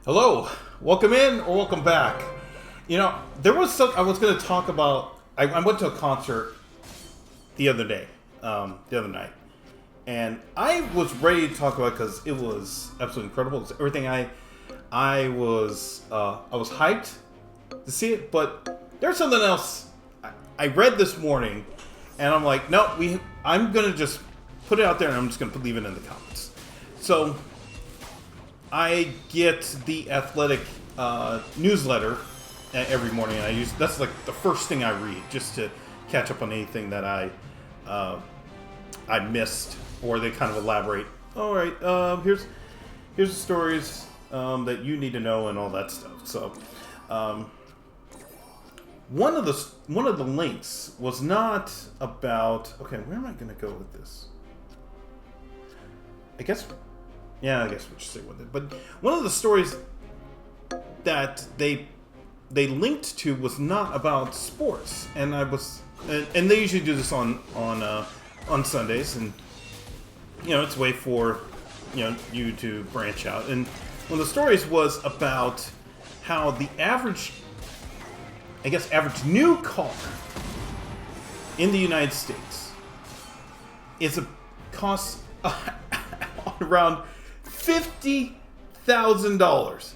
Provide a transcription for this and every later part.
Hello, welcome in or welcome back. There was some I was going to talk about. I went to a concert the other day, the other night, and I was ready to talk about because it was absolutely incredible. It was everything I was hyped to see it, but there's something else I read this morning, and I'm like, no, I'm gonna just put it out there, and I'm just gonna leave it in the comments. So I get the athletic newsletter every morning, and that's like the first thing I read just to catch up on anything that I missed, or they kind of elaborate. All right, here's the stories that you need to know and all that stuff. So one of the links was not about. Okay, where am I going to go with this? I guess we should say with it. But one of the stories that they linked to was not about sports, and and they usually do this on Sundays, and it's a way for you to branch out. And one of the stories was about how the average new car in the United States costs around $50,000.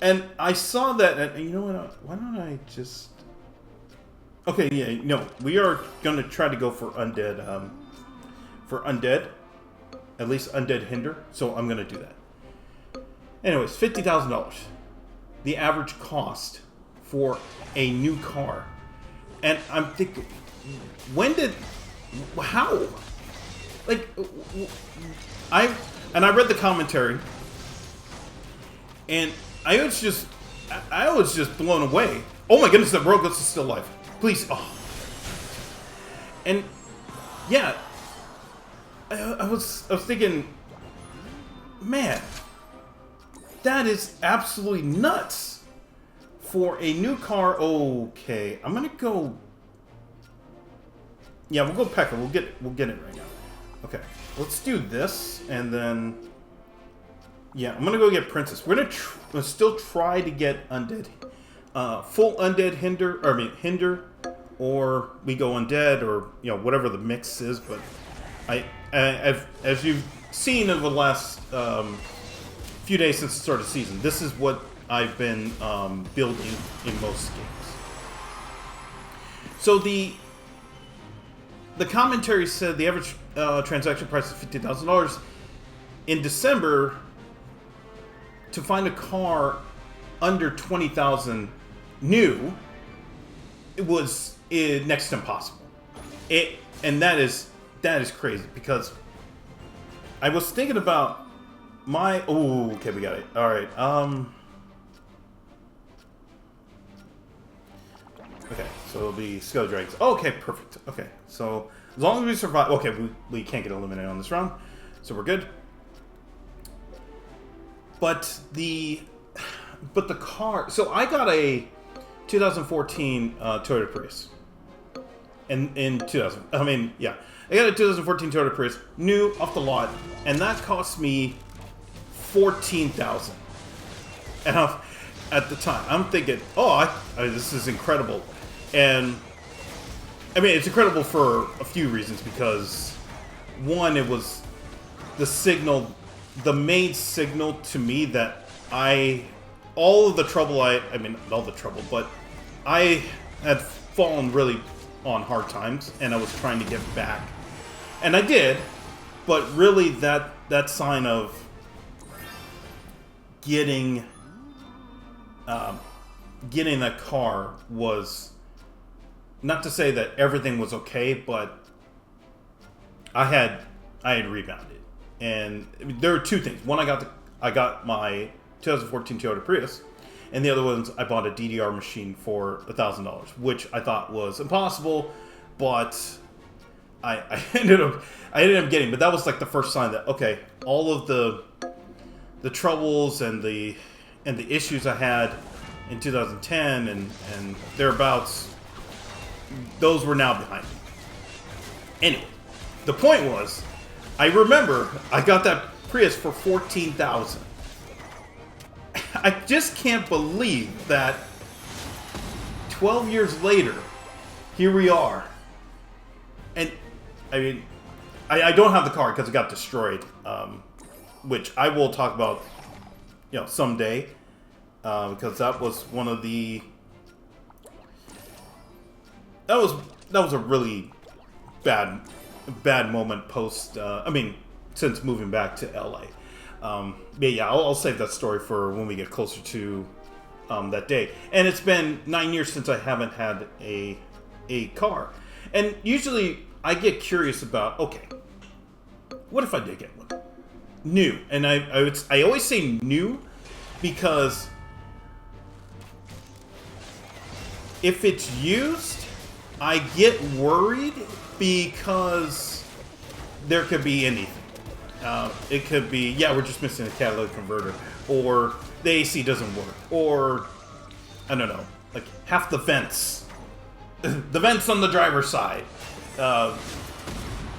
And I saw that, and you know what? Why don't I just? Okay, yeah, no, we are going to try to go for undead, at least undead hinder. So I'm going to do that. Anyways, $50,000, the average cost for a new car, and I'm thinking, how? Like, I read the commentary, and I was just blown away. Oh my goodness, that Rogus is still alive. Please, oh. And yeah, I was thinking, man, that is absolutely nuts for a new car. Okay, I'm gonna go. Yeah, we'll go Pekka. We'll get it right now. Okay, let's do this, and then yeah, I'm gonna go get Princess. We're gonna still try to get undead, full undead hinder, or we go undead, or whatever the mix is. But I've as you've seen over the last few days since the start of the season, this is what I've been building in most games. So the commentary said the average transaction price is $50,000 in December. To find a car under $20,000 new, it was next to impossible. And that is crazy, because I was thinking about my. Oh, okay, we got it. All right. Okay, so it'll be Skull Dragons. Okay, perfect. Okay, so as long as we survive. Okay, we can't get eliminated on this round, so we're good. But the car. So I got a 2014 Toyota Prius. In 2000. I mean, yeah, I got a 2014 Toyota Prius, new off the lot, and that cost me $14,000. And at the time, I'm thinking, this is incredible. And I mean, it's incredible for a few reasons, because one, it was the main signal to me that all the trouble, but I had fallen really on hard times, and I was trying to get back, and I did, but really that sign of getting that car was, not to say that everything was okay, but I had rebounded. And there are two things. One, I got my 2014 Toyota Prius, and the other ones, I bought a DDR machine for $1,000, which I thought was impossible, but I ended up getting. But that was like the first sign that, okay, all of the troubles and the issues I had in 2010 and thereabouts, those were now behind me. Anyway, the point was, I remember I got that Prius for $14,000. I just can't believe that 12 years later, here we are. And, I mean, I don't have the car because it got destroyed, which I will talk about, you know, someday, because that was one of the... That was a really bad moment post, I mean, since moving back to LA. But yeah, I'll save that story for when we get closer to that day. And it's been 9 years since I haven't had a car. And usually I get curious about, okay, what if I did get one? New. And I always say new because if it's used, I get worried because there could be anything. It could be, yeah, we're just missing a catalytic converter, or the AC doesn't work, or I don't know, like half the vents, the vents on the driver's side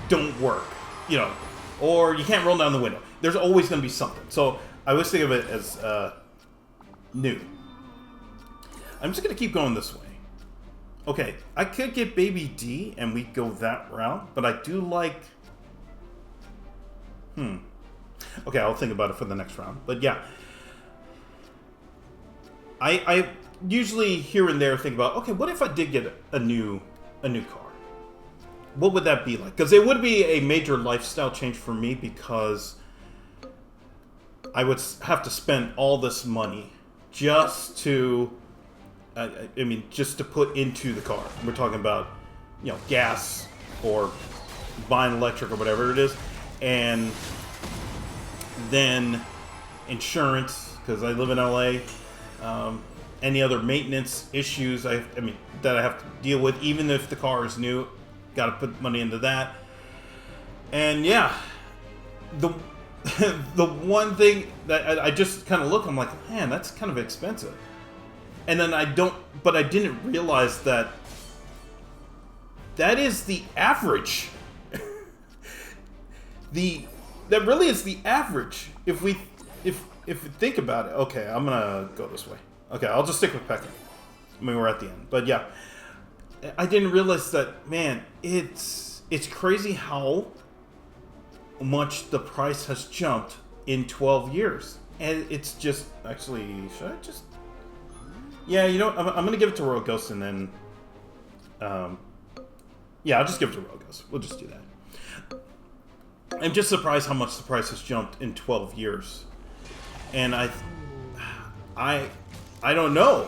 don't work, you know, or you can't roll down the window. There's always going to be something. So I always think of it as new. I'm just going to keep going this way. Okay, I could get Baby D and we go that route, but I do like... Okay, I'll think about it for the next round. But yeah. I usually here and there think about, okay, what if I did get a new car? What would that be like? Because it would be a major lifestyle change for me because I would have to spend all this money just to... I mean, just to put into the car. We're talking about, you know, gas or buying electric or whatever it is. And then insurance, because I live in LA. Any other maintenance issues I mean, that I have to deal with, even if the car is new. Got to put money into that. And yeah, the one thing that I just kind of look, I'm like, man, that's kind of expensive. And then I didn't realize that is the average. That really is the average. If we think about it. Okay, I'm gonna go this way. Okay, I'll just stick with Pekka. I mean, we're at the end, but yeah, I didn't realize that. Man, it's crazy how much the price has jumped in 12 years, and it's just actually. Should I just? Yeah, you know, I'm going to give it to Royal Ghost, and then... yeah, I'll just give it to Royal Ghost. We'll just do that. I'm just surprised how much the price has jumped in 12 years. And I don't know.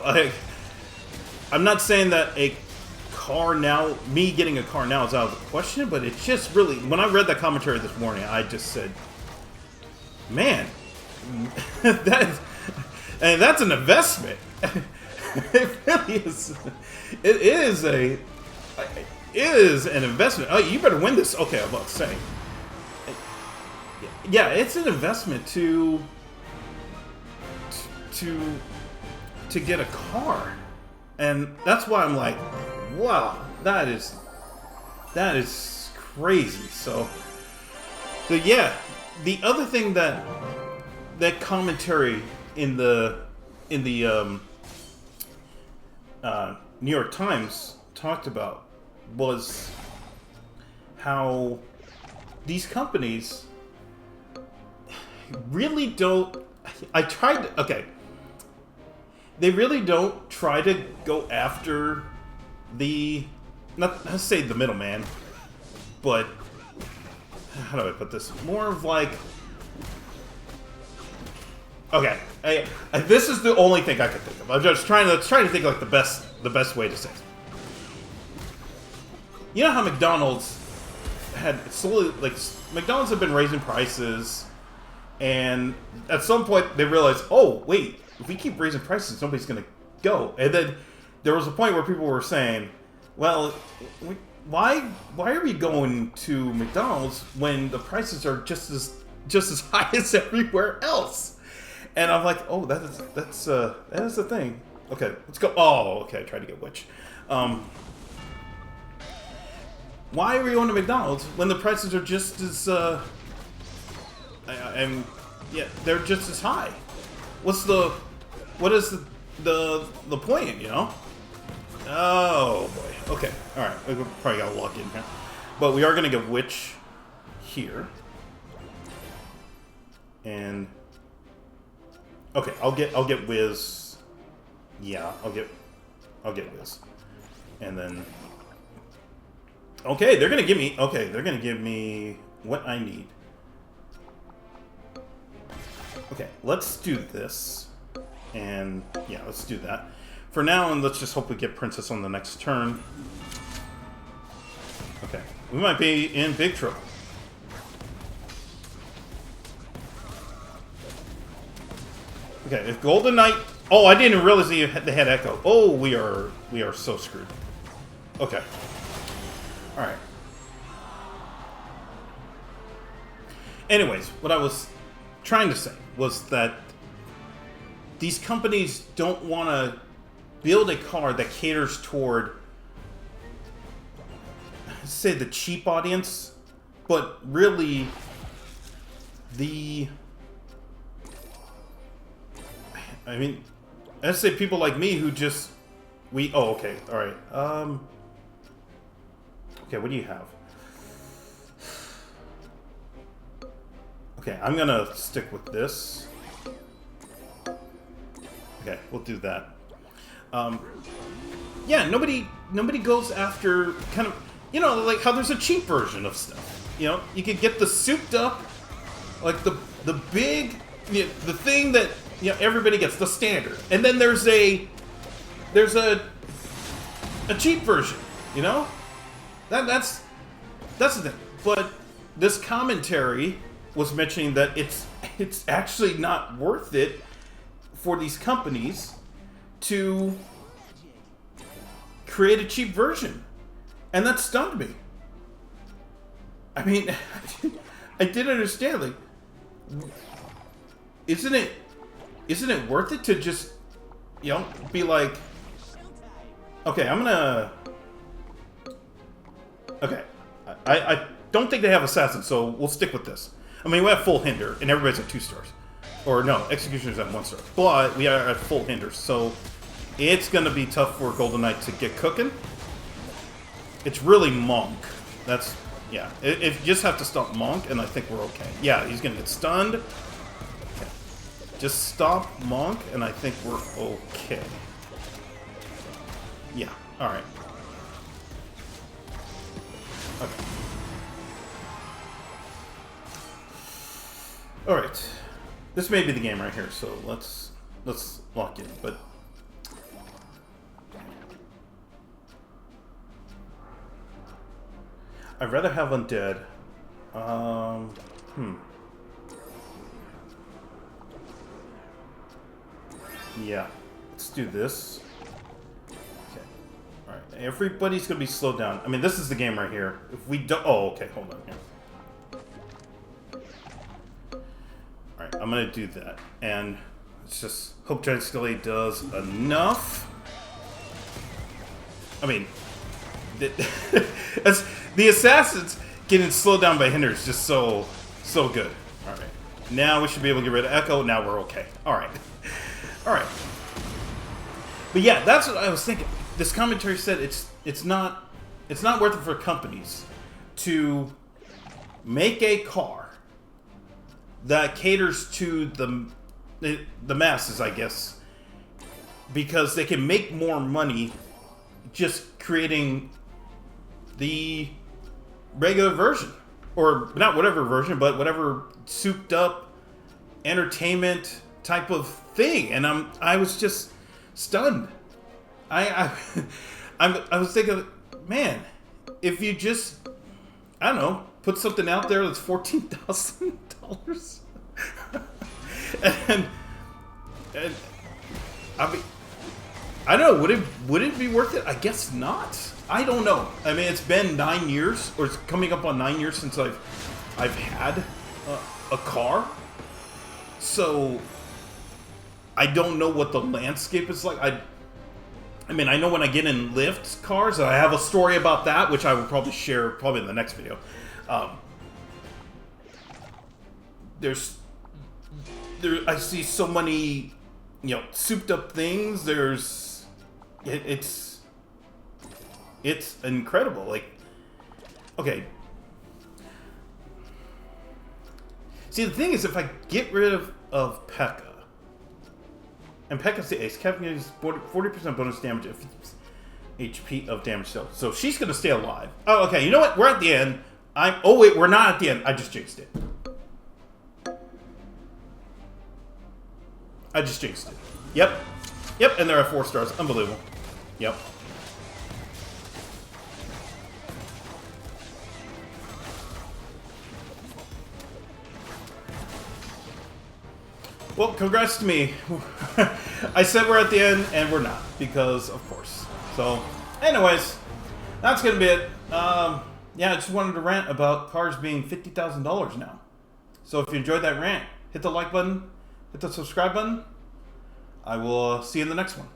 I'm not saying that a car now... Me getting a car now is out of the question, but it's just really... When I read that commentary this morning, I just said... Man, that's an investment. It really is. It is an investment. Oh, you better win this. Okay, I'm about to say. Yeah, it's an investment to get a car, and that's why I'm like, wow, that is crazy. So yeah, the other thing that commentary in the New York Times talked about was how these companies really don't... They really don't try to go after the... Not to say the middleman, but... How do I put this? More of like... Okay, this is the only thing I can think of. I'm just trying to think like the best way to say it. You know how McDonald's had slowly, like, McDonald's have been raising prices, and at some point they realized, oh wait, if we keep raising prices, nobody's gonna go. And then there was a point where people were saying, well, why are we going to McDonald's when the prices are just as high as everywhere else? And I'm like, oh, that is the thing. Okay, let's go. Oh, okay, I tried to get which. Why are we going to McDonald's when the prices are just as yeah, they're just as high? What's the what is the point, you know? Oh boy. Okay. All right. We probably gotta lock in here, but we are gonna get Witch here, and okay, I'll get Wiz. Yeah, I'll get Wiz, and then okay, they're gonna give me what I need. Okay, let's do this, and yeah, let's do that for now, and let's just hope we get Princess on the next turn. Okay, we might be in big trouble. Okay, if Golden Knight... Oh, I didn't realize they had Echo. Oh, we are so screwed. Okay. Alright. Anyways, what I was trying to say was that these companies don't want to build a car that caters toward, say, the cheap audience, but really I mean, I'd say people like me who just... Oh, okay. Alright. Okay, what do you have? Okay, I'm gonna stick with this. Okay, we'll do that. Yeah, nobody goes after kind of... You know, like how there's a cheap version of stuff. You know, you could get the souped up, like the big... You know, the thing that... You know, everybody gets the standard, and then there's a cheap version. You know, that's the thing. But this commentary was mentioning that it's actually not worth it for these companies to create a cheap version, and that stunned me. I mean, I didn't understand. Like, isn't it worth it to just, you know, be like, okay, I'm gonna... Okay, I don't think they have Assassin, so we'll stick with this. I mean, we have full hinder, and everybody's at 2 stars. Or no, Executioner's at 1 star. But we are at full hinder, so it's gonna be tough for Golden Knight to get cooking. It's really Monk. That's, yeah. If you just have to stop Monk, and I think we're okay. Yeah, he's gonna get stunned. Just stop Monk, and I think we're okay. Yeah, alright. Okay. Alright. This may be the game right here, so let's lock in, but... I'd rather have Undead. Yeah, let's do this. Okay. Alright, everybody's gonna be slowed down. I mean, this is the game right here. If we don't... Oh, okay, hold on here. Alright, I'm gonna do that. And let's just hope Giant Skelly does enough. I mean, that's, the Assassins getting slowed down by Hinder is just so good. Alright, now we should be able to get rid of Echo. Now we're okay. Alright. Alright. But yeah, that's what I was thinking. This commentary said it's not worth it for companies to make a car that caters to the masses, I guess, because they can make more money just creating the regular version, or not whatever version, but whatever souped up entertainment type of thing. And I was just stunned. I was thinking, man, if you just, I don't know, put something out there that's $14,000, and I mean, I don't know, would it be worth it? I guess not. I don't know. I mean, it's been 9 years, or it's coming up on 9 years since I've had a car, so I don't know what the landscape is like. I mean, I know when I get in Lyft cars, and I have a story about that, which I will probably share in the next video. I see so many souped up things. There's, it's incredible. Like, okay. See, the thing is, if I get rid of P.E.K.K.A. and P.E.K.K.A.'s the ace, Captain gives 40% bonus damage if HP of damage dealt. So she's gonna stay alive. Oh, okay. You know what? We're at the end. Oh wait, we're not at the end. I just jinxed it. Yep. And they're at 4 stars. Unbelievable. Yep. Well, congrats to me. I said we're at the end, and we're not, because of course. So, anyways, that's gonna be it. Yeah, I just wanted to rant about cars being $50,000 now. So if you enjoyed that rant, hit the like button, hit the subscribe button. I will see you in the next one.